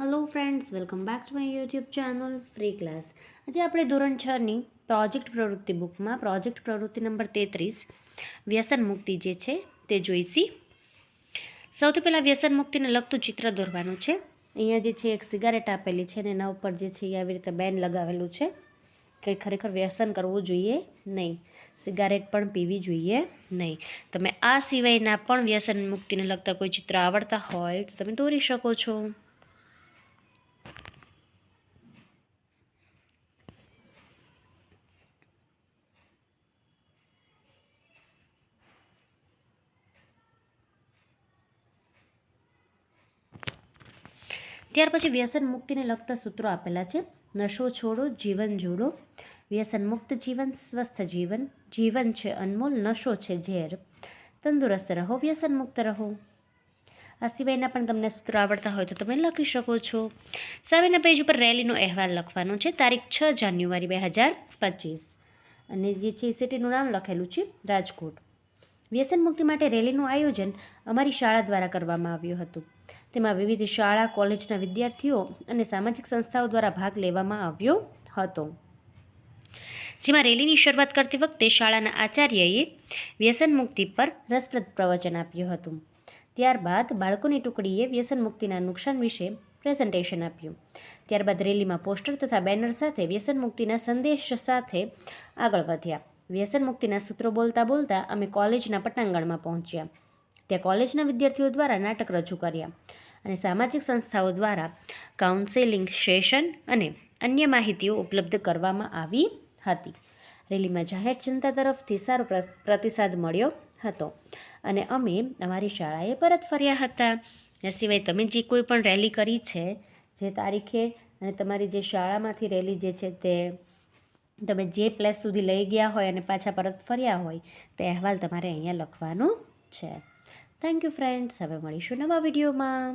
Hello friends, welcome back to my YouTube channel free class. આજે આપણે ધોરણ 6ની project પ્રવૃત્તિ બુકમાં પ્રોજેક્ટ પ્રવૃત્તિ નંબર 33 વ્યસન મુક્તિ જે છે તે જોઈશી. સૌથી પહેલાં વ્યસન મુક્તિને લગતું ચિત્ર દોરવાનું છે. અહીંયા જે છે એક સિગારેટ આપેલી છે અને એના ઉપર જે છે એ આવી રીતે બેન લગાવેલું છે કે ખરેખર વ્યસન કરવું જોઈએ નહીં, સિગારેટ પણ પીવી જોઈએ નહીં. તમે આ સિવાયના પણ વ્યસન મુક્તિને લગતા કોઈ ચિત્ર આવડતા હોય તો તમે દોરી શકો છો. ત્યાર પછી વ્યસન મુક્તિને લગતા સૂત્રો આપેલા છે. નશો છોડો, જીવન જોડો. વ્યસન મુક્ત જીવન, સ્વસ્થ જીવન. જીવન છે અનમોલ, નશો છે ઝેર. તંદુરસ્ત રહો, વ્યસન મુક્ત રહો. આ સિવાયના પણ તમને સૂત્રો આવડતા હોય તો તમે લખી શકો છો. સામેના પેજ ઉપર રેલીનો અહેવાલ લખવાનો છે. તારીખ 6 જાન્યુઆરી 2025 અને જે છે સિટીનું નામ લખેલું છે રાજકોટ. વ્યસન મુક્તિ માટે રેલીનું આયોજન અમારી શાળા દ્વારા કરવામાં આવ્યું હતું. તેમાં વિવિધ શાળા, કોલેજના વિદ્યાર્થીઓ અને સામાજિક સંસ્થાઓ દ્વારા ભાગ લેવામાં આવ્યો હતો. જેમાં રેલીની શરૂઆત કરતી વખતે શાળાના આચાર્યએ વ્યસન મુક્તિ પર રસપ્રદ પ્રવચન આપ્યું હતું. ત્યારબાદ બાળકોની ટુકડીએ વ્યસન મુક્તિના નુકસાન વિશે પ્રેઝન્ટેશન આપ્યું. ત્યારબાદ રેલીમાં પોસ્ટર તથા બેનર સાથે વ્યસન મુક્તિના સંદેશ સાથે આગળ વધ્યા. વ્યસન મુક્તિના સૂત્રો બોલતા બોલતા અમે કોલેજના પટાંગણમાં પહોંચ્યા. ત્યાં કોલેજના વિદ્યાર્થીઓ દ્વારા નાટક રજૂ કર્યા અને સામાજિક સંસ્થાઓ દ્વારા કાઉન્સેલિંગ સેશન અને અન્ય માહિતીઓ ઉપલબ્ધ કરવામાં આવી હતી. રેલીમાં જાહેર જનતા તરફથી સારો પ્રતિસાદ મળ્યો હતો અને અમે અમારી શાળાએ પરત ફર્યા હતા. આ સિવાય તમે જે કોઈ પણ રેલી કરી છે જે તારીખે અને તમારી જે શાળામાંથી રેલી જે છે તે તમે જે પ્લેસ સુધી લઈ ગયા હોય અને પાછા પરત ફર્યા હોય તે અહેવાલ તમારે અહીંયા લખવાનો છે. Thank you friends. હવે મળીશું નવા વિડીયોમાં.